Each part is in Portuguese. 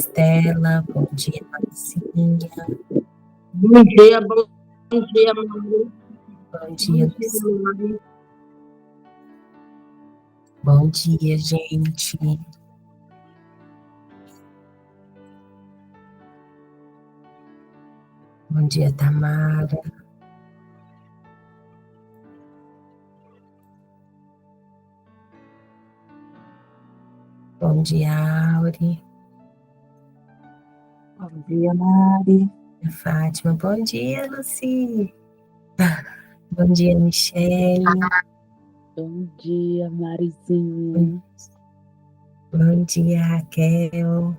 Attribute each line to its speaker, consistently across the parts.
Speaker 1: Estela, bom dia, Marcinha.
Speaker 2: Bom dia, Mari.
Speaker 1: Bom dia,
Speaker 2: Mari.
Speaker 1: Bom dia, gente. Bom dia, Tamara. Bom dia, Auri.
Speaker 3: Bom dia, Mari.
Speaker 1: Fátima. Bom dia, Luci. Bom dia, Michele.
Speaker 3: Bom dia, Marizinha.
Speaker 1: Bom dia, Raquel.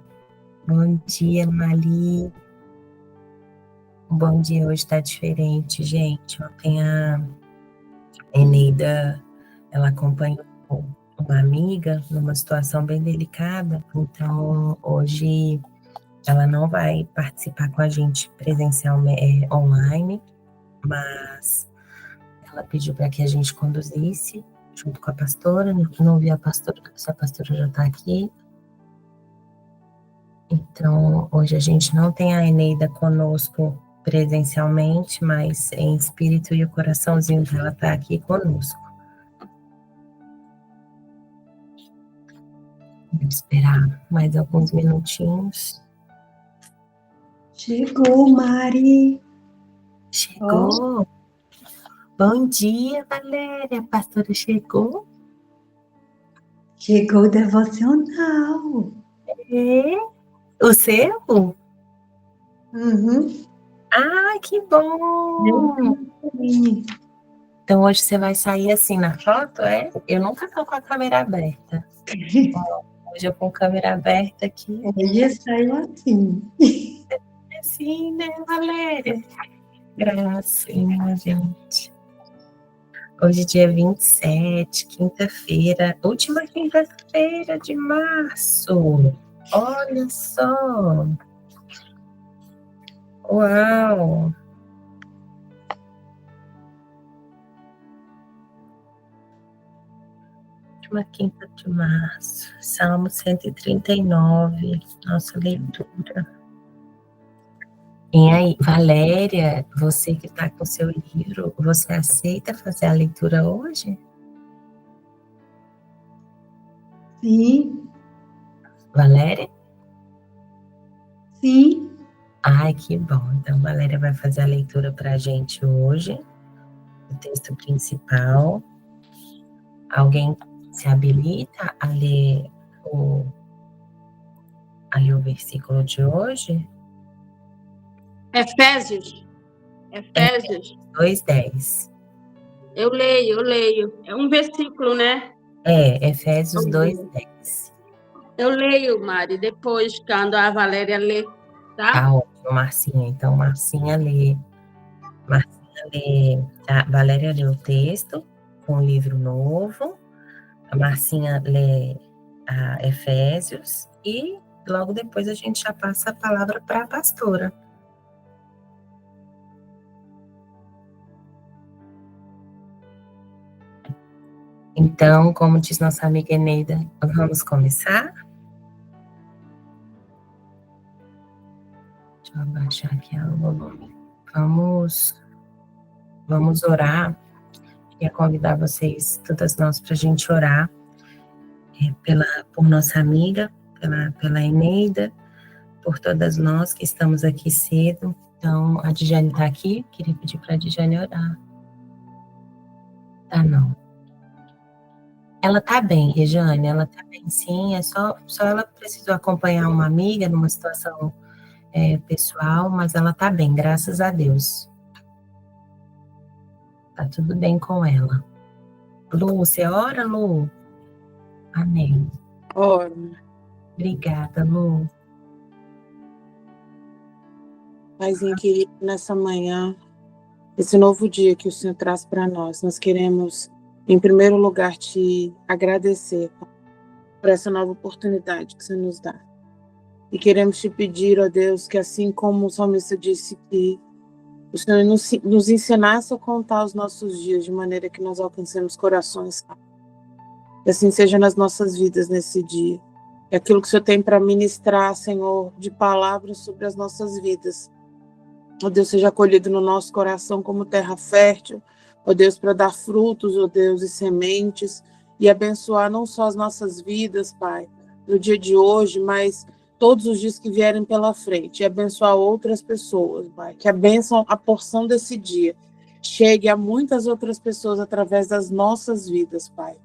Speaker 1: Bom dia, Mali. O bom dia hoje está diferente, gente. Ontem a Eneida, ela acompanhou uma amiga numa situação bem delicada, então hoje ela não vai participar com a gente presencialmente, online, mas ela pediu para que a gente conduzisse junto com a pastora. Não vi a pastora, se a pastora já está aqui. Então, hoje a gente não tem a Eneida conosco presencialmente, mas em espírito e o coraçãozinho dela está aqui conosco. Vamos esperar mais alguns minutinhos.
Speaker 4: Chegou, Mari.
Speaker 1: Chegou. Oh. Bom dia, Valéria. A pastora chegou?
Speaker 4: Chegou o devocional.
Speaker 1: É? O seu?
Speaker 4: Uhum.
Speaker 1: Ah, que bom! Então hoje você vai sair assim na foto, é? Eu nunca tô com a câmera aberta. Hoje eu com a câmera aberta aqui.
Speaker 4: Hoje saiu assim.
Speaker 1: Assim, né, Valéria? Gracinha, gente. Hoje, dia 27, quinta-feira, última quinta-feira de março. Olha só. Uau! Última quinta de março. Salmo 139, nossa leitura. E aí, Valéria, você que está com o seu livro, você aceita fazer a leitura hoje?
Speaker 4: Sim.
Speaker 1: Valéria?
Speaker 4: Sim.
Speaker 1: Ai, que bom. Então, Valéria vai fazer a leitura para a gente hoje, o texto principal. Alguém se habilita a ler o versículo de hoje?
Speaker 2: Efésios.
Speaker 1: 2:10.
Speaker 2: Eu leio. É um versículo, né?
Speaker 1: Efésios 2:10.
Speaker 2: Eu leio, Mari, depois, quando a Valéria lê, tá?
Speaker 1: Tá ótimo, Marcinha. Então, Marcinha lê. A Valéria lê o texto com o livro novo. A Marcinha lê a Efésios e logo depois a gente já passa a palavra para a pastora. Então, como diz nossa amiga Eneida, vamos começar? Deixa eu abaixar aqui o volume. Vamos orar. Queria convidar vocês, todas nós, para a gente orar por nossa amiga, pela Eneida, por todas nós que estamos aqui cedo. Então, a Dijane está aqui, queria pedir para a Dijane orar. Tá, não. Ela tá bem, Rejane, ela tá bem sim, só ela precisou acompanhar uma amiga numa situação pessoal, mas ela tá bem, graças a Deus. Tá tudo bem com ela. Lu, você ora, Lu? Amém.
Speaker 3: Oro.
Speaker 1: Obrigada, Lu.
Speaker 3: Paizinho querido, nessa manhã, esse novo dia que o Senhor traz para nós queremos, em primeiro lugar, te agradecer por essa nova oportunidade que você nos dá. E queremos te pedir, ó Deus, que assim como o salmista disse que o Senhor nos ensinasse a contar os nossos dias de maneira que nós alcancemos corações. Que assim seja nas nossas vidas nesse dia. e aquilo que o Senhor tem para ministrar, Senhor, de palavras sobre as nossas vidas. Ó Deus, seja acolhido no nosso coração como terra fértil, ó Deus, para dar frutos, ó Deus, e sementes, e abençoar não só as nossas vidas, Pai, no dia de hoje, mas todos os dias que vierem pela frente, e abençoar outras pessoas, Pai, que a bênção, a porção desse dia, chegue a muitas outras pessoas através das nossas vidas, Pai.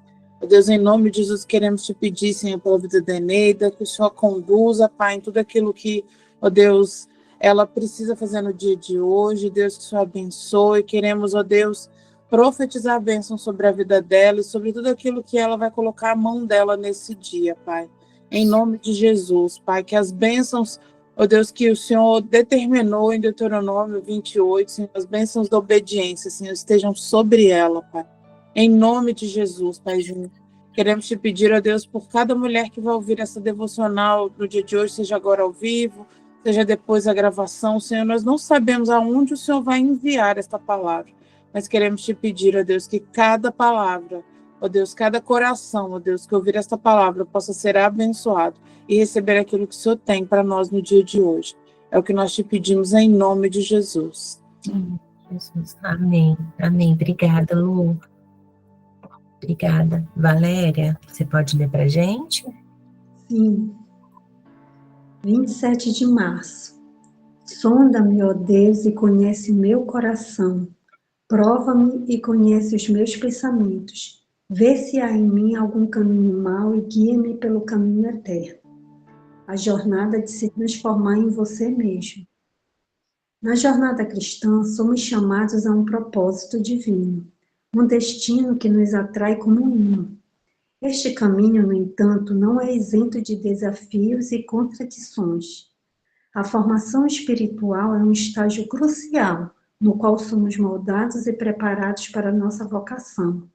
Speaker 3: Ó Deus, em nome de Jesus, queremos te pedir, Senhor, pela vida da Eneida, que o Senhor conduza, Pai, em tudo aquilo que, ó Deus, ela precisa fazer no dia de hoje. Deus, que o Senhor abençoe. Queremos, ó Deus, profetizar a bênção sobre a vida dela e sobre tudo aquilo que ela vai colocar a mão dela nesse dia, Pai. Em nome de Jesus, Pai, que as bênçãos, ó Deus, que o Senhor determinou em Deuteronômio 28, Senhor, as bênçãos da obediência, Senhor, estejam sobre ela, Pai. Em nome de Jesus, Paizinho. Queremos te pedir, ó Deus, por cada mulher que vai ouvir essa devocional no dia de hoje, seja agora ao vivo, seja depois a gravação, Senhor, nós não sabemos aonde o Senhor vai enviar esta palavra, mas queremos te pedir, ó Deus, que cada palavra, ó Deus, cada coração, ó Deus, que ouvir esta palavra possa ser abençoado e receber aquilo que o Senhor tem para nós no dia de hoje. É o que nós te pedimos em nome de Jesus.
Speaker 1: Jesus, amém. Amém. Obrigada, Lu. Obrigada. Valéria, você pode ler para a gente?
Speaker 4: Sim. 27 de março. Sonda-me, ó Deus, e conhece meu coração. Prova-me e conhece os meus pensamentos. Vê se há em mim algum caminho mau e guia-me pelo caminho eterno. A jornada de se transformar em você mesmo. Na jornada cristã, somos chamados a um propósito divino, um destino que nos atrai como um. Este caminho, no entanto, não é isento de desafios e contradições. A formação espiritual é um estágio crucial, no qual somos moldados e preparados para a nossa vocação.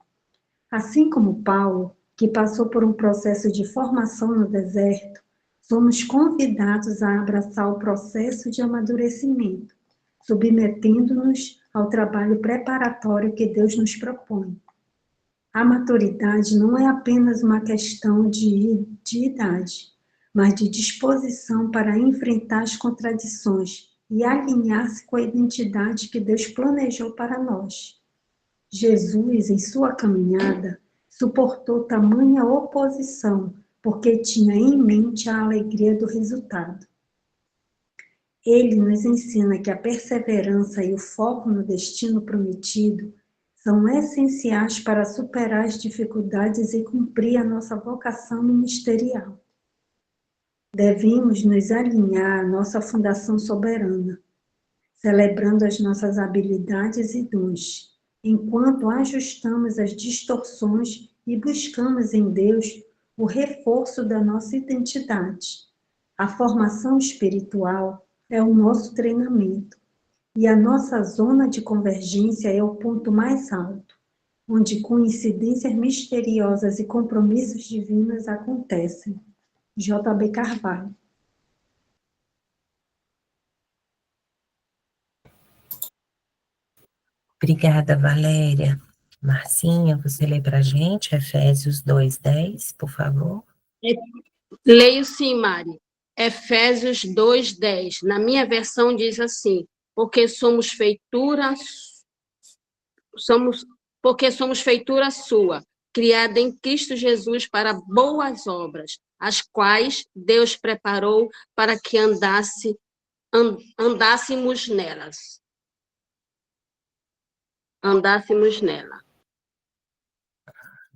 Speaker 4: Assim como Paulo, que passou por um processo de formação no deserto, somos convidados a abraçar o processo de amadurecimento, submetendo-nos ao trabalho preparatório que Deus nos propõe. A maturidade não é apenas uma questão de idade, mas de disposição para enfrentar as contradições e alinhar-se com a identidade que Deus planejou para nós. Jesus, em sua caminhada, suportou tamanha oposição, porque tinha em mente a alegria do resultado. Ele nos ensina que a perseverança e o foco no destino prometido são essenciais para superar as dificuldades e cumprir a nossa vocação ministerial. Devemos nos alinhar à nossa fundação soberana, celebrando as nossas habilidades e dons, enquanto ajustamos as distorções e buscamos em Deus o reforço da nossa identidade. A formação espiritual é o nosso treinamento, e a nossa zona de convergência é o ponto mais alto, onde coincidências misteriosas e compromissos divinos acontecem. J.B. Carvalho.
Speaker 1: Obrigada, Valéria. Marcinha, você lê para a gente Efésios 2:10, por favor?
Speaker 2: Leio sim, Mari. Efésios 2:10. Na minha versão diz assim: porque somos feitura sua, criada em Cristo Jesus para boas obras, as quais Deus preparou para que andássemos nelas. Andássemos nela.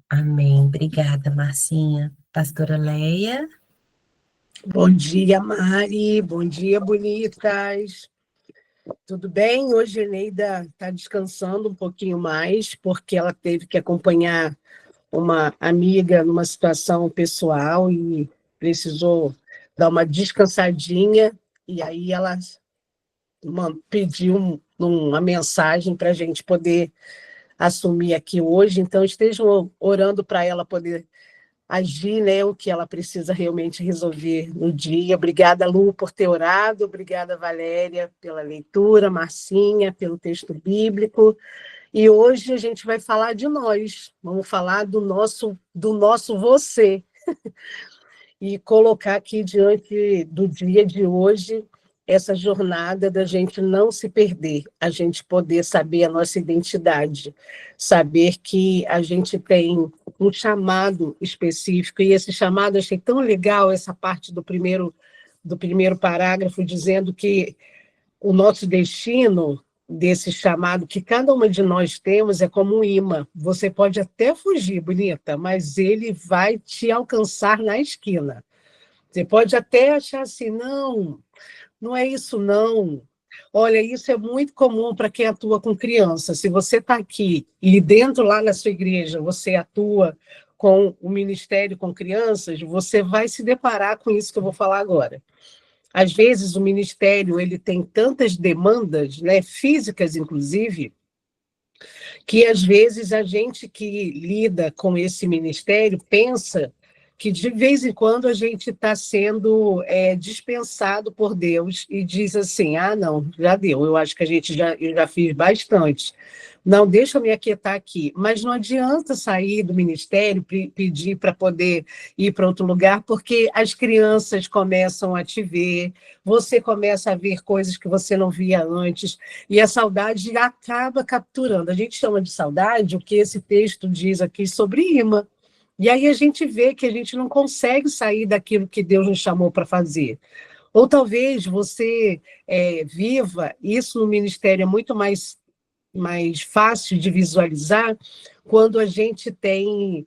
Speaker 1: Amém. Obrigada, Marcinha. Pastora Leia.
Speaker 5: Bom dia, Mari. Bom dia, bonitas. Tudo bem? Hoje a Eneida está descansando um pouquinho mais, porque ela teve que acompanhar uma amiga numa situação pessoal e precisou dar uma descansadinha, e aí ela pediu uma mensagem para a gente poder assumir aqui hoje, então estejam orando para ela poder agir, né, o que ela precisa realmente resolver no dia. Obrigada, Lu, por ter orado, obrigada, Valéria, pela leitura, Marcinha, pelo texto bíblico, e hoje a gente vai falar de nós, vamos falar do nosso você. e colocar aqui diante do dia de hoje essa jornada da gente não se perder, a gente poder saber a nossa identidade, saber que a gente tem um chamado específico, e esse chamado, achei tão legal essa parte do primeiro parágrafo, dizendo que o nosso destino desse chamado que cada uma de nós temos é como um imã. Você pode até fugir, bonita, mas ele vai te alcançar na esquina. Você pode até achar assim, não, não é isso não. Olha, isso é muito comum para quem atua com criança. Se você está aqui e dentro lá na sua igreja você atua com o ministério com crianças, você vai se deparar com isso que eu vou falar agora. Às vezes o ministério ele tem tantas demandas, né, físicas inclusive, que às vezes a gente que lida com esse ministério pensa que de vez em quando a gente está sendo dispensado por Deus e diz assim, ah, não, já deu, eu acho que eu já fiz bastante. Não, deixa eu me aquietar aqui. Mas não adianta sair do ministério, pedir para poder ir para outro lugar, porque as crianças começam a te ver, você começa a ver coisas que você não via antes, e a saudade acaba capturando. A gente chama de saudade o que esse texto diz aqui sobre imã. E aí a gente vê que a gente não consegue sair daquilo que Deus nos chamou para fazer. Ou talvez você viva, isso no ministério é muito mais fácil de visualizar, quando a gente tem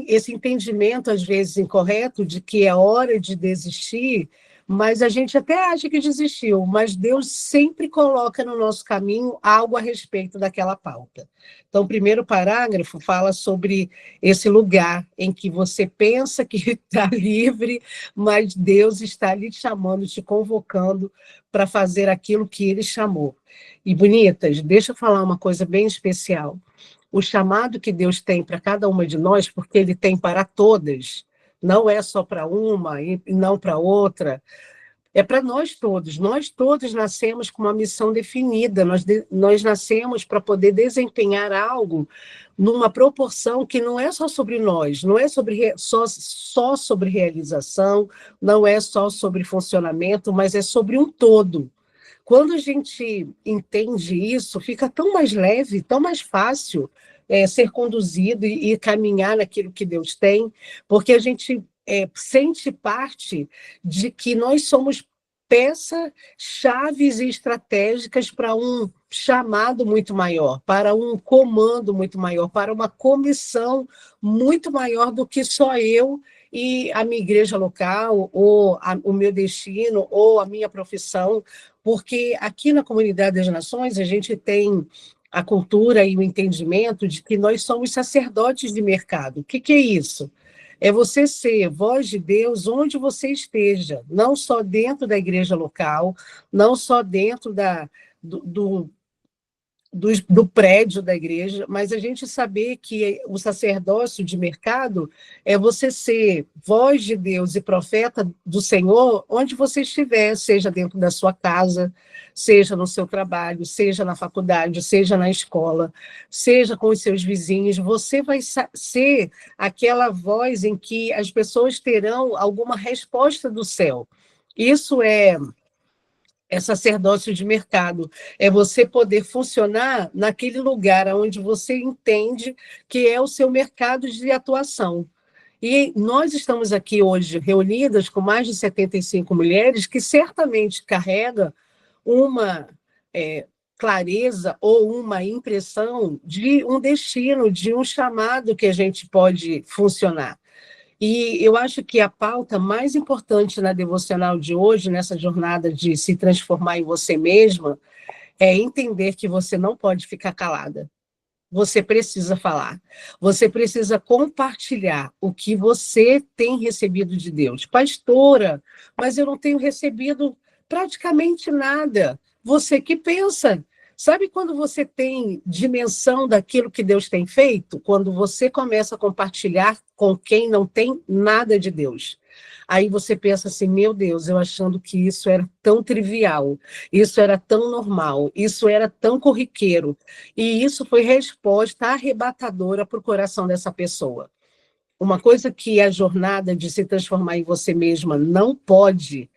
Speaker 5: esse entendimento, às vezes incorreto, de que é hora de desistir, mas a gente até acha que desistiu, mas Deus sempre coloca no nosso caminho algo a respeito daquela pauta. Então, o primeiro parágrafo fala sobre esse lugar em que você pensa que está livre, mas Deus está lhe chamando, te convocando para fazer aquilo que Ele chamou. E, bonitas, deixa eu falar uma coisa bem especial. O chamado que Deus tem para cada uma de nós, porque Ele tem para todas, não é só para uma e não para outra, é para nós todos. Nós todos nascemos com uma missão definida, nós nascemos para poder desempenhar algo numa proporção que não é só sobre nós, não é só sobre realização, não é só sobre funcionamento, mas é sobre um todo. Quando a gente entende isso, fica tão mais leve, tão mais fácil ser conduzido e caminhar naquilo que Deus tem, porque a gente sente parte de que nós somos peças chaves e estratégicas para um chamado muito maior, para um comando muito maior, para uma comissão muito maior do que só eu e a minha igreja local, ou o meu destino, ou a minha profissão, porque aqui na Comunidade das Nações a gente tem a cultura e o entendimento de que nós somos sacerdotes de mercado. O que é isso? É você ser voz de Deus onde você esteja, não só dentro da igreja local, não só dentro do prédio da igreja, mas a gente saber que o sacerdócio de mercado é você ser voz de Deus e profeta do Senhor onde você estiver, seja dentro da sua casa, seja no seu trabalho, seja na faculdade, seja na escola, seja com os seus vizinhos, você vai ser aquela voz em que as pessoas terão alguma resposta do céu. Isso é sacerdócio de mercado, é você poder funcionar naquele lugar onde você entende que é o seu mercado de atuação. E nós estamos aqui hoje reunidas com mais de 75 mulheres que certamente carregam uma clareza ou uma impressão de um destino, de um chamado que a gente pode funcionar. E eu acho que a pauta mais importante na devocional de hoje, nessa jornada de se transformar em você mesma, é entender que você não pode ficar calada. Você precisa falar. Você precisa compartilhar o que você tem recebido de Deus. Pastora, mas eu não tenho recebido praticamente nada. Você que pensa. Sabe quando você tem dimensão daquilo que Deus tem feito? Quando você começa a compartilhar com quem não tem nada de Deus. Aí você pensa assim, meu Deus, eu achando que isso era tão trivial, isso era tão normal, isso era tão corriqueiro. E isso foi resposta arrebatadora para o coração dessa pessoa. uma coisa que a jornada de se transformar em você mesma não pode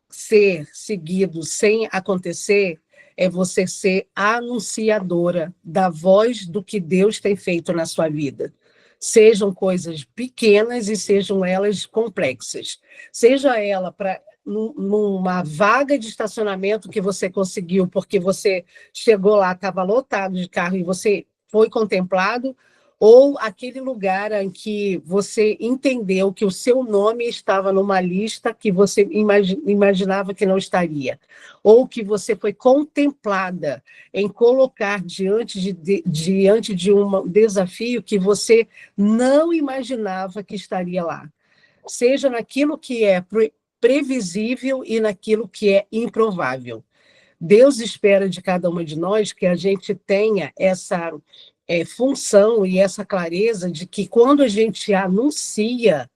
Speaker 5: ser seguido sem acontecer, é você ser anunciadora da voz do que Deus tem feito na sua vida. Sejam coisas pequenas e sejam elas complexas. Seja ela para numa vaga de estacionamento que você conseguiu porque você chegou lá, estava lotado de carro e você foi contemplado, ou aquele lugar em que você entendeu que o seu nome estava numa lista que você imaginava que não estaria, ou que você foi contemplada em colocar diante de um desafio que você não imaginava que estaria lá. Seja naquilo que é previsível e naquilo que é improvável. Deus espera de cada uma de nós que a gente tenha essa função e essa clareza de que quando a gente anuncia,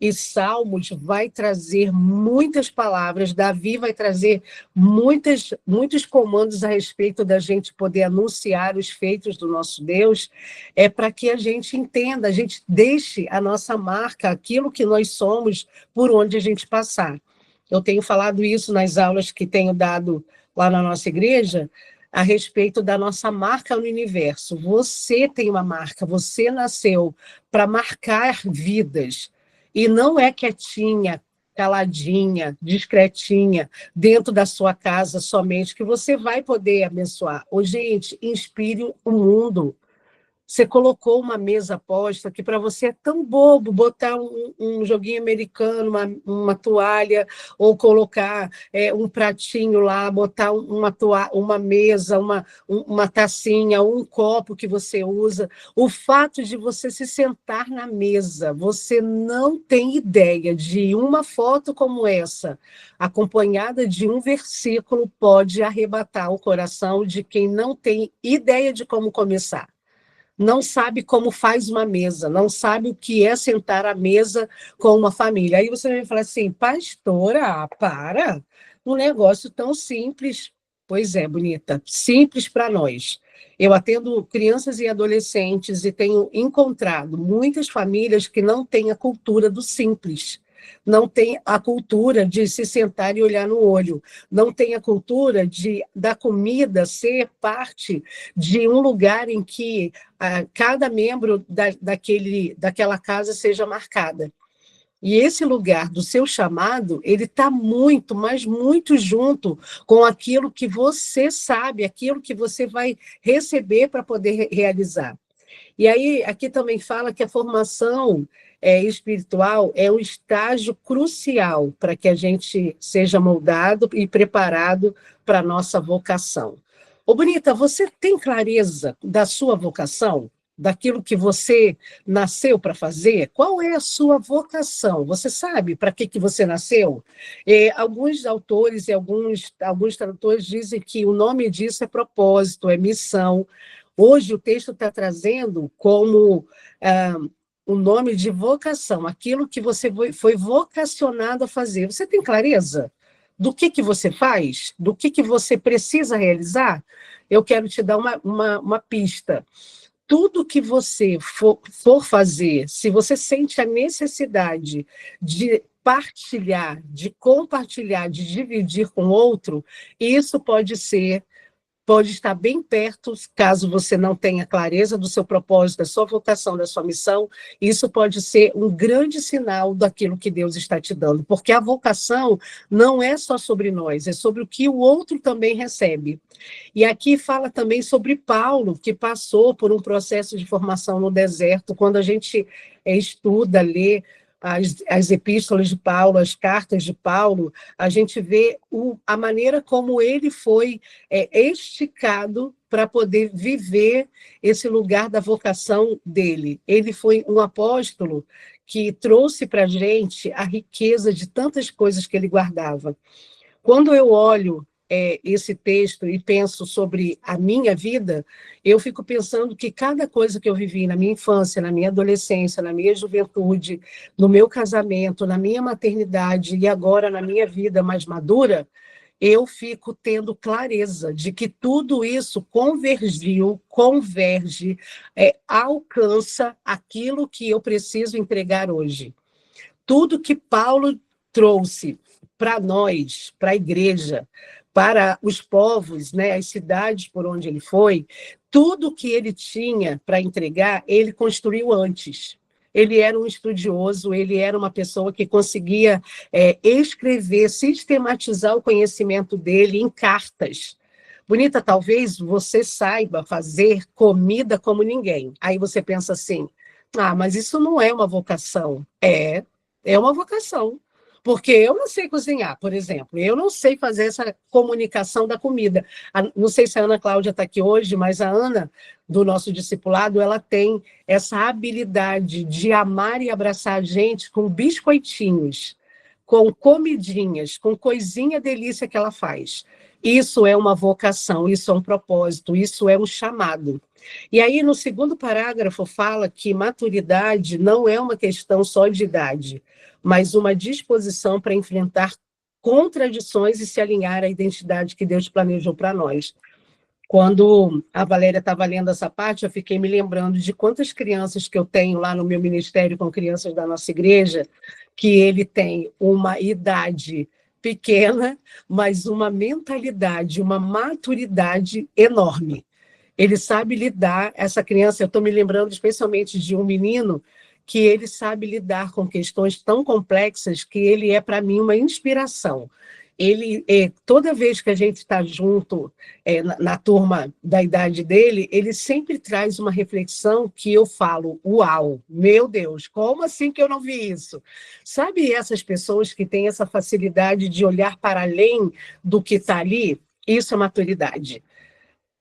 Speaker 5: e Salmos vai trazer muitas palavras, Davi vai trazer muitos comandos a respeito da gente poder anunciar os feitos do nosso Deus, é para que a gente entenda, a gente deixe a nossa marca, aquilo que nós somos, por onde a gente passar. Eu tenho falado isso nas aulas que tenho dado lá na nossa igreja, a respeito da nossa marca no universo. Você tem uma marca, você nasceu para marcar vidas, e não é quietinha, caladinha, discretinha, dentro da sua casa somente, que você vai poder abençoar. Ô, gente, inspire o mundo. Você colocou uma mesa posta que para você é tão bobo botar um joguinho americano, uma toalha, ou colocar um pratinho lá, botar uma mesa, uma tacinha, um copo que você usa. O fato de você se sentar na mesa, você não tem ideia de uma foto como essa, acompanhada de um versículo, pode arrebatar o coração de quem não tem ideia de como começar. Não sabe como faz uma mesa, não sabe o que é sentar à mesa com uma família. Aí você vai falar assim, pastora, para, um negócio tão simples. Pois é, bonita, simples para nós. Eu atendo crianças e adolescentes e tenho encontrado muitas famílias que não têm a cultura do simples. Não tem a cultura de se sentar e olhar no olho, não tem a cultura da comida ser parte de um lugar em que cada membro daquela casa seja marcada. E esse lugar do seu chamado, ele está muito, mas muito junto com aquilo que você sabe, aquilo que você vai receber para poder realizar. E aí, aqui também fala que a formação espiritual é um estágio crucial para que a gente seja moldado e preparado para a nossa vocação. Ô, Bonita, você tem clareza da sua vocação? Daquilo que você nasceu para fazer? Qual é a sua vocação? Você sabe para que você nasceu? Alguns autores e alguns tradutores dizem que o nome disso é propósito, é missão. Hoje o texto está trazendo como o nome de vocação, aquilo que você foi vocacionado a fazer. Você tem clareza do que você faz? Do que você precisa realizar? Eu quero te dar uma pista. Tudo que você for fazer, se você sente a necessidade de partilhar, de compartilhar, de dividir com outro, isso pode estar bem perto, caso você não tenha clareza do seu propósito, da sua vocação, da sua missão, isso pode ser um grande sinal daquilo que Deus está te dando, porque a vocação não é só sobre nós, é sobre o que o outro também recebe. E aqui fala também sobre Paulo, que passou por um processo de formação no deserto. Quando a gente estuda, lê as epístolas de Paulo, as cartas de Paulo, a gente vê a maneira como ele foi esticado para poder viver esse lugar da vocação dele. Ele foi um apóstolo que trouxe para a gente a riqueza de tantas coisas que ele guardava. Quando eu olho esse texto e penso sobre a minha vida, eu fico pensando que cada coisa que eu vivi na minha infância, na minha adolescência, na minha juventude, no meu casamento, na minha maternidade e agora na minha vida mais madura, eu fico tendo clareza de que tudo isso converge, alcança aquilo que eu preciso entregar hoje. Tudo que Paulo trouxe para nós, para a igreja, para os povos, né, as cidades por onde ele foi, tudo que ele tinha para entregar, ele construiu antes. Ele era um estudioso, ele era uma pessoa que conseguia escrever, sistematizar o conhecimento dele em cartas. Bonita, talvez você saiba fazer comida como ninguém. Aí você pensa assim, mas isso não é uma vocação. É uma vocação. Porque eu não sei cozinhar, por exemplo, eu não sei fazer essa comunicação da comida. Não sei se a Ana Cláudia está aqui hoje, mas a Ana, do nosso discipulado, ela tem essa habilidade de amar e abraçar a gente com biscoitinhos, com comidinhas, com coisinha delícia que ela faz. Isso é uma vocação, isso é um propósito, isso é um chamado. E aí, no segundo parágrafo, fala que maturidade não é uma questão só de idade, mas uma disposição para enfrentar contradições e se alinhar à identidade que Deus planejou para nós. Quando a Valéria estava lendo essa parte, eu fiquei me lembrando de quantas crianças que eu tenho lá no meu ministério com crianças da nossa igreja, que ele tem uma idade pequena, mas uma mentalidade, uma maturidade enorme. Ele sabe lidar, essa criança, eu estou me lembrando especialmente de um menino que ele sabe lidar com questões tão complexas que ele é, para mim, uma inspiração. Ele, toda vez que a gente está junto na turma da idade dele, ele sempre traz uma reflexão que eu falo, uau, meu Deus, como assim que eu não vi isso? Sabe essas pessoas que têm essa facilidade de olhar para além do que está ali? Isso é maturidade.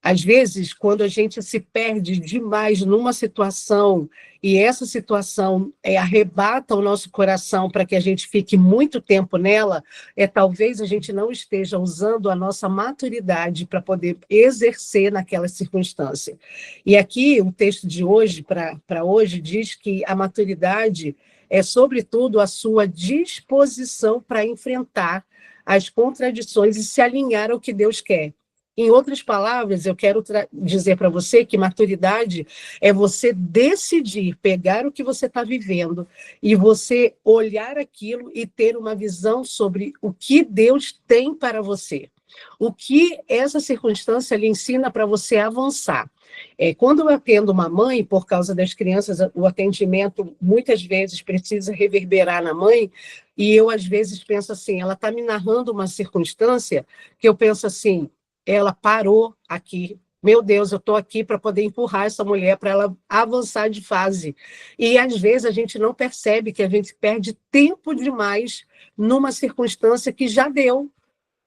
Speaker 5: Às vezes, quando a gente se perde demais numa situação e essa situação arrebata o nosso coração para que a gente fique muito tempo nela, talvez a gente não esteja usando a nossa maturidade para poder exercer naquela circunstância. E aqui, o texto de hoje, para hoje, diz que a maturidade é, sobretudo, a sua disposição para enfrentar as contradições e se alinhar ao que Deus quer. Em outras palavras, eu quero dizer para você que maturidade é você decidir pegar o que você está vivendo e você olhar aquilo e ter uma visão sobre o que Deus tem para você. O que essa circunstância lhe ensina para você avançar. Quando eu atendo uma mãe, por causa das crianças, o atendimento muitas vezes precisa reverberar na mãe, e eu às vezes penso assim, ela está me narrando uma circunstância que eu penso assim, ela parou aqui. Meu Deus, eu estou aqui para poder empurrar essa mulher, para ela avançar de fase. E, às vezes, a gente não percebe que a gente perde tempo demais numa circunstância que já deu.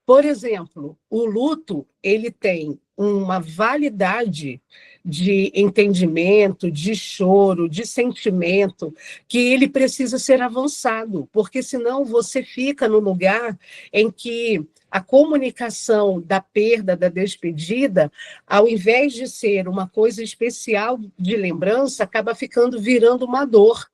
Speaker 5: Por exemplo, o luto, ele tem uma validade de entendimento, de choro, de sentimento, que ele precisa ser avançado, porque senão você fica no lugar em que a comunicação da perda, da despedida, ao invés de ser uma coisa especial de lembrança, acaba virando uma dor.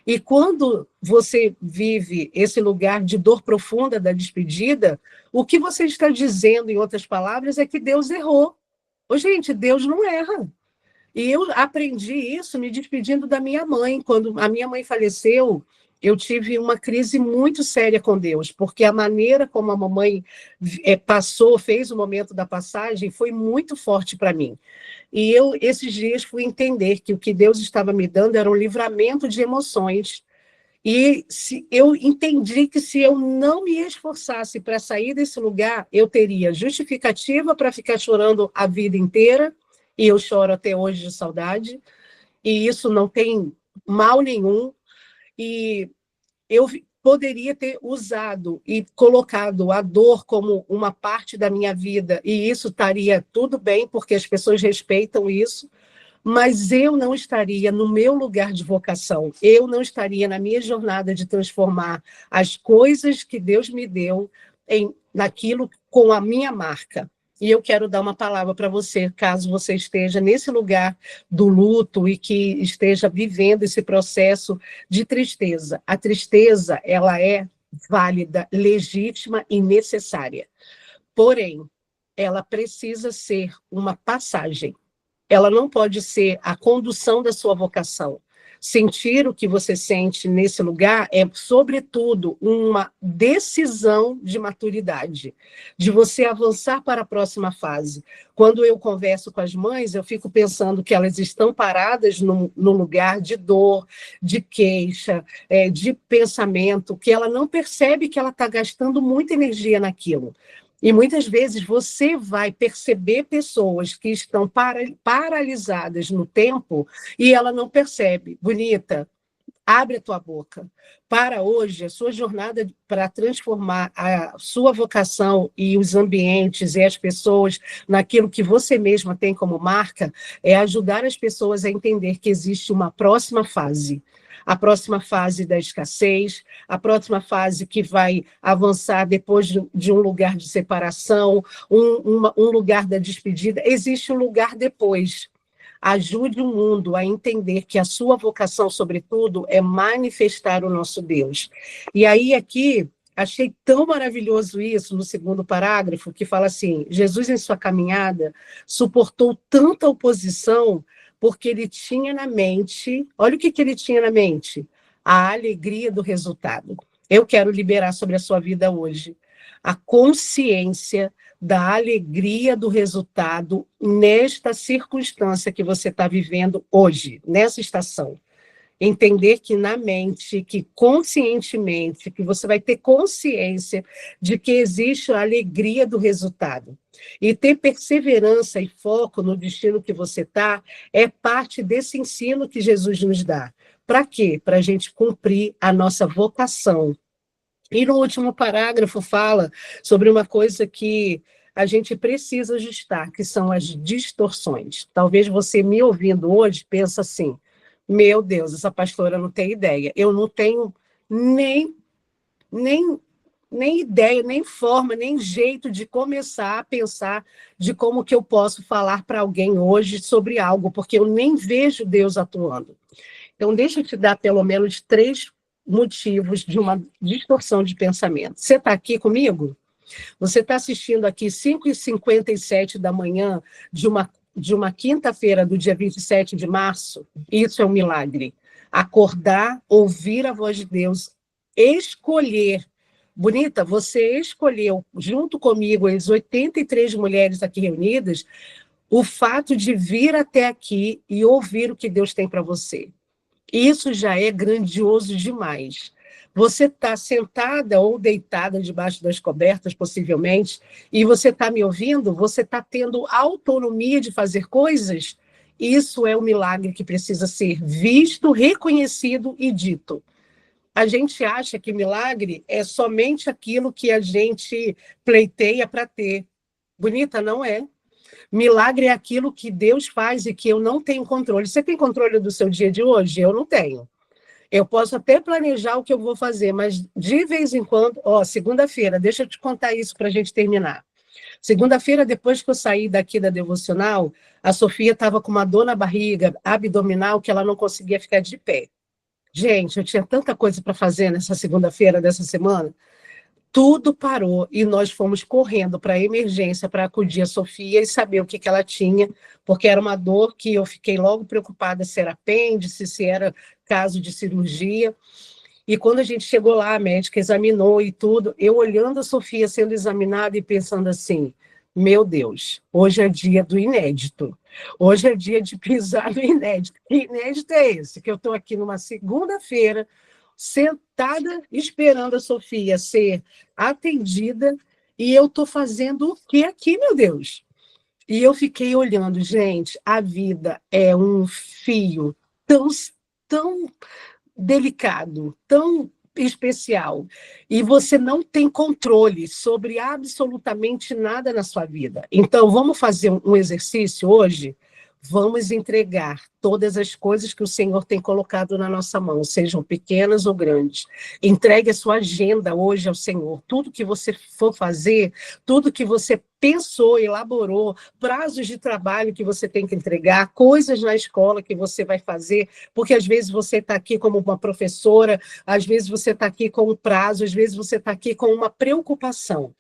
Speaker 5: E quando você vive esse lugar de dor profunda da despedida, o que você está dizendo, em outras palavras, é que Deus errou. Ô, gente, Deus não erra. E eu aprendi isso me despedindo da minha mãe. Quando a minha mãe faleceu, eu tive uma crise muito séria com Deus, porque a maneira como a mamãe fez o momento da passagem, foi muito forte para mim. E eu, esses dias, fui entender que o que Deus estava me dando era um livramento de emoções. E eu entendi que se eu não me esforçasse para sair desse lugar, eu teria justificativa para ficar chorando a vida inteira, e eu choro até hoje de saudade, e isso não tem mal nenhum, e eu poderia ter usado e colocado a dor como uma parte da minha vida, e isso estaria tudo bem, porque as pessoas respeitam isso, mas eu não estaria no meu lugar de vocação, eu não estaria na minha jornada de transformar as coisas que Deus me deu naquilo com a minha marca. E eu quero dar uma palavra para você, caso você esteja nesse lugar do luto e que esteja vivendo esse processo de tristeza. A tristeza, ela é válida, legítima e necessária. Porém, ela precisa ser uma passagem. Ela não pode ser a condução da sua vocação. Sentir o que você sente nesse lugar é, sobretudo, uma decisão de maturidade, de você avançar para a próxima fase. Quando eu converso com as mães, eu fico pensando que elas estão paradas no lugar de dor, de queixa, de pensamento, que ela não percebe que ela está gastando muita energia naquilo. E muitas vezes você vai perceber pessoas que estão paralisadas no tempo e ela não percebe. Bonita, abre a tua boca. Para hoje, a sua jornada para transformar a sua vocação e os ambientes e as pessoas naquilo que você mesma tem como marca é ajudar as pessoas a entender que existe uma próxima fase. A próxima fase da escassez, a próxima fase que vai avançar depois de um lugar de separação, um lugar da despedida. Existe um lugar depois. Ajude o mundo a entender que a sua vocação, sobretudo, é manifestar o nosso Deus. E aí, aqui, achei tão maravilhoso isso no segundo parágrafo, que fala assim: Jesus, em sua caminhada, suportou tanta oposição porque ele tinha na mente, olha o que ele tinha na mente, a alegria do resultado. Eu quero liberar sobre a sua vida hoje a consciência da alegria do resultado nesta circunstância que você está vivendo hoje, nessa estação. Entender que na mente, que conscientemente, que você vai ter consciência de que existe a alegria do resultado. E ter perseverança e foco no destino que você está é parte desse ensino que Jesus nos dá. Para quê? Para a gente cumprir a nossa vocação. E no último parágrafo fala sobre uma coisa que a gente precisa ajustar, que são as distorções. Talvez você me ouvindo hoje pense assim: meu Deus, essa pastora não tem ideia. Eu não tenho nem ideia, nem forma, nem jeito de começar a pensar de como que eu posso falar para alguém hoje sobre algo, porque eu nem vejo Deus atuando. Então, deixa eu te dar pelo menos 3 motivos de uma distorção de pensamento. Você está aqui comigo? Você está assistindo aqui 5h57 da manhã de uma quinta-feira do dia 27 de março? Isso é um milagre. Acordar, ouvir a voz de Deus, escolher. Bonita, você escolheu, junto comigo, as 83 mulheres aqui reunidas, o fato de vir até aqui e ouvir o que Deus tem para você. Isso já é grandioso demais. Você está sentada ou deitada debaixo das cobertas, possivelmente, e você está me ouvindo, você está tendo autonomia de fazer coisas. Isso é um milagre que precisa ser visto, reconhecido e dito. A gente acha que milagre é somente aquilo que a gente pleiteia para ter. Bonita, não é. Milagre é aquilo que Deus faz e que eu não tenho controle. Você tem controle do seu dia de hoje? Eu não tenho. Eu posso até planejar o que eu vou fazer, mas de vez em quando... segunda-feira, deixa eu te contar isso para a gente terminar. Segunda-feira, depois que eu saí daqui da devocional, a Sofia estava com uma dor na barriga abdominal que ela não conseguia ficar de pé. Gente, eu tinha tanta coisa para fazer nessa segunda-feira dessa semana. Tudo parou e nós fomos correndo para a emergência para acudir a Sofia e saber o que ela tinha, porque era uma dor que eu fiquei logo preocupada se era apêndice, se era caso de cirurgia. E quando a gente chegou lá, a médica examinou e tudo, eu olhando a Sofia sendo examinada e pensando assim: meu Deus, hoje é dia do inédito. Hoje é dia de pisar no inédito. Que inédito é esse? Que eu estou aqui numa segunda-feira, sentada, esperando a Sofia ser atendida, e eu estou fazendo o que aqui, meu Deus? E eu fiquei olhando, gente, a vida é um fio tão delicado, tão especial, e você não tem controle sobre absolutamente nada na sua vida. Então, vamos fazer um exercício hoje? Vamos entregar todas as coisas que o Senhor tem colocado na nossa mão, sejam pequenas ou grandes. Entregue a sua agenda hoje ao Senhor. Tudo que você for fazer, tudo que você pensou, elaborou, prazos de trabalho que você tem que entregar, coisas na escola que você vai fazer, porque às vezes você está aqui como uma professora, às vezes você está aqui com um prazo, às vezes você está aqui com uma preocupação.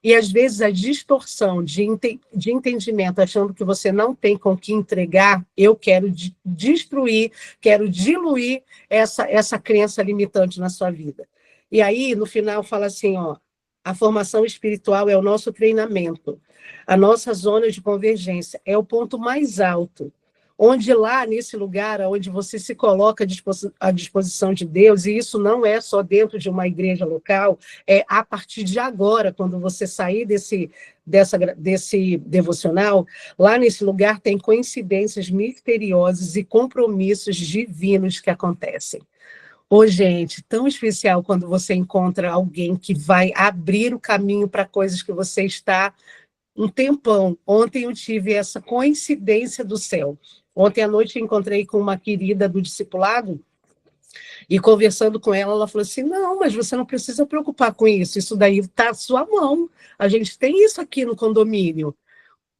Speaker 5: E, às vezes, a distorção de entendimento, achando que você não tem com que entregar, eu quero destruir, quero diluir essa crença limitante na sua vida. E aí, no final, fala assim, ó, a formação espiritual é o nosso treinamento, a nossa zona de convergência, é o ponto mais alto, onde lá, nesse lugar, onde você se coloca à disposição de Deus, e isso não é só dentro de uma igreja local, é a partir de agora, quando você sair desse devocional, lá nesse lugar tem coincidências misteriosas e compromissos divinos que acontecem. Ô, gente, tão especial quando você encontra alguém que vai abrir o caminho para coisas que você está um tempão. Ontem eu tive essa coincidência do céu. Ontem à noite eu encontrei com uma querida do discipulado e conversando com ela, ela falou assim, não, mas você não precisa preocupar com isso daí está à sua mão. A gente tem isso aqui no condomínio.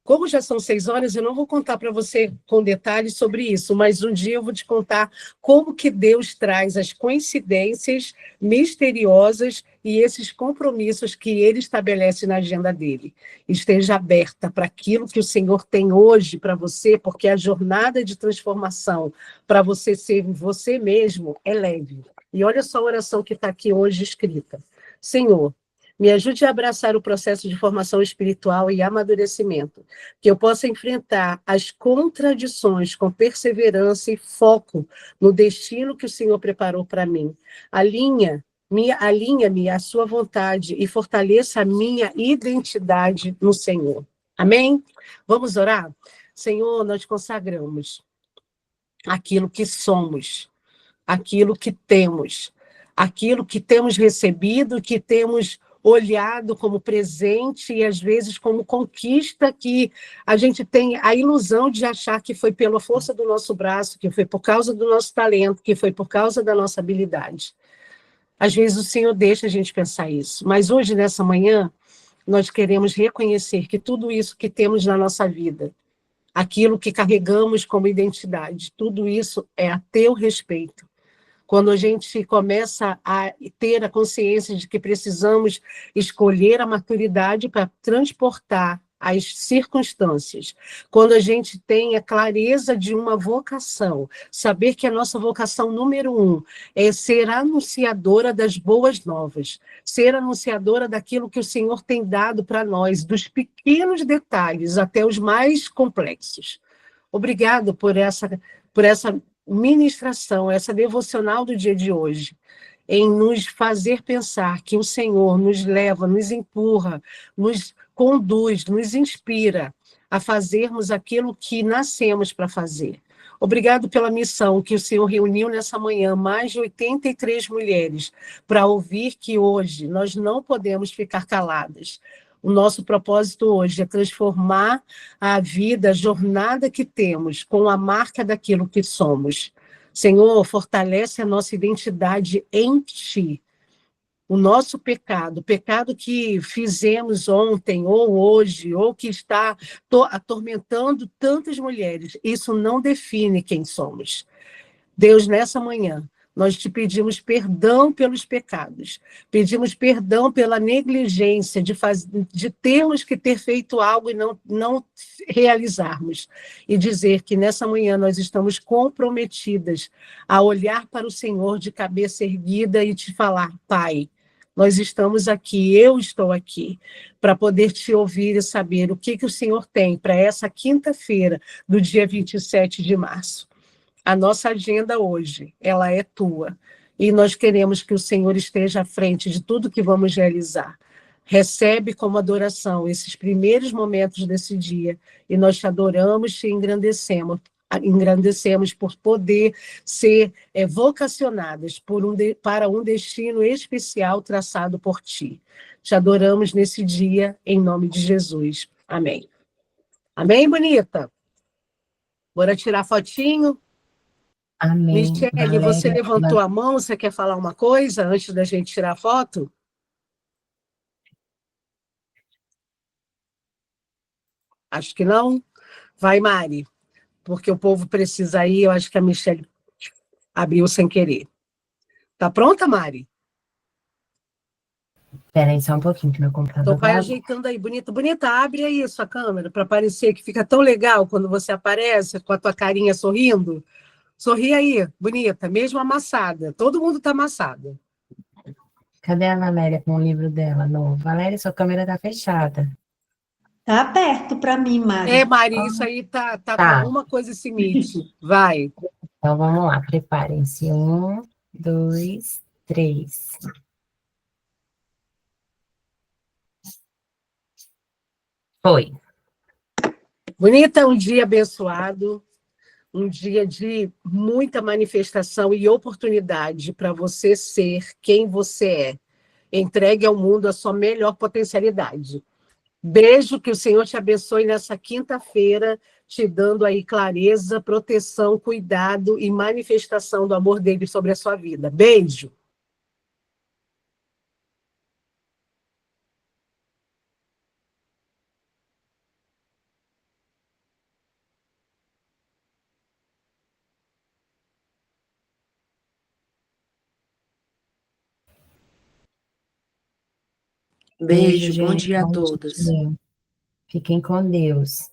Speaker 5: Como já são 6 horas, eu não vou contar para você com detalhes sobre isso, mas um dia eu vou te contar como que Deus traz as coincidências misteriosas e esses compromissos que Ele estabelece na agenda dele. Esteja aberta para aquilo que o Senhor tem hoje para você, porque a jornada de transformação para você ser você mesmo é leve. E olha só a oração que está aqui hoje escrita. Senhor, me ajude a abraçar o processo de formação espiritual e amadurecimento, que eu possa enfrentar as contradições com perseverança e foco no destino que o Senhor preparou para mim. Alinha-me à sua vontade e fortaleça a minha identidade no Senhor. Amém? Vamos orar? Senhor, nós consagramos aquilo que somos, aquilo que temos recebido, que temos olhado como presente e, às vezes, como conquista, que a gente tem a ilusão de achar que foi pela força do nosso braço, que foi por causa do nosso talento, que foi por causa da nossa habilidade. Às vezes o Senhor deixa a gente pensar isso, mas hoje, nessa manhã, nós queremos reconhecer que tudo isso que temos na nossa vida, aquilo que carregamos como identidade, tudo isso é a teu respeito. Quando a gente começa a ter a consciência de que precisamos escolher a maturidade para transportar as circunstâncias, quando a gente tem a clareza de uma vocação, saber que a nossa vocação número 1 é ser anunciadora das boas novas, ser anunciadora daquilo que o Senhor tem dado para nós, dos pequenos detalhes até os mais complexos. Obrigado por essa ministração, essa devocional do dia de hoje, em nos fazer pensar que o Senhor nos leva, nos empurra, nos conduz, nos inspira a fazermos aquilo que nascemos para fazer. Obrigado pela missão que o Senhor reuniu nessa manhã, mais de 83 mulheres, para ouvir que hoje nós não podemos ficar caladas. O nosso propósito hoje é transformar a vida, a jornada que temos, com a marca daquilo que somos. Senhor, fortalece a nossa identidade em Ti. O nosso pecado, o pecado que fizemos ontem, ou hoje, ou que está atormentando tantas mulheres, isso não define quem somos. Deus, nessa manhã, nós te pedimos perdão pelos pecados, pedimos perdão pela negligência de termos que ter feito algo e não realizarmos. E dizer que nessa manhã nós estamos comprometidas a olhar para o Senhor de cabeça erguida e te falar, Pai, nós estamos aqui, eu estou aqui, para poder te ouvir e saber o que o Senhor tem para essa quinta-feira do dia 27 de março. A nossa agenda hoje, ela é tua. E nós queremos que o Senhor esteja à frente de tudo que vamos realizar. Recebe como adoração esses primeiros momentos desse dia. E nós te adoramos, te engrandecemos por poder ser vocacionadas para um destino especial traçado por ti. Te adoramos nesse dia, em nome de Jesus. Amém. Amém, bonita? Bora tirar fotinho?
Speaker 1: Amém.
Speaker 5: Michele, você levantou a mão, você quer falar uma coisa antes da gente tirar a foto? Acho que não. Vai, Mari, porque o povo precisa ir, eu acho que a Michele abriu sem querer. Tá pronta, Mari?
Speaker 1: Espera aí só um pouquinho que meu computador
Speaker 5: Então vai
Speaker 1: tá...
Speaker 5: ajeitando aí, bonita. Bonita, abre aí sua câmera para aparecer, que fica tão legal quando você aparece com a tua carinha sorrindo. Sorri aí, bonita, mesmo amassada. Todo mundo tá amassado.
Speaker 1: Cadê a Valéria com o livro dela novo? Valéria, sua câmera tá fechada.
Speaker 4: Tá aberto para mim,
Speaker 5: É,
Speaker 4: Mari.
Speaker 5: Mari, isso aí tá com
Speaker 1: Tá,
Speaker 5: alguma coisa esse Meet. Vai.
Speaker 1: então vamos lá, preparem-se. 1, 2, 3. Foi.
Speaker 5: Bonita, um dia abençoado, um dia de muita manifestação e oportunidade para você ser quem você é. Entregue ao mundo a sua melhor potencialidade. Beijo, que o Senhor te abençoe nessa quinta-feira, te dando aí clareza, proteção, cuidado e manifestação do amor dele sobre a sua vida. Beijo.
Speaker 1: Beijo,
Speaker 6: Beijo, bom
Speaker 1: gente.
Speaker 6: dia a
Speaker 1: Bom
Speaker 6: todos.
Speaker 1: dia. Fiquem com Deus.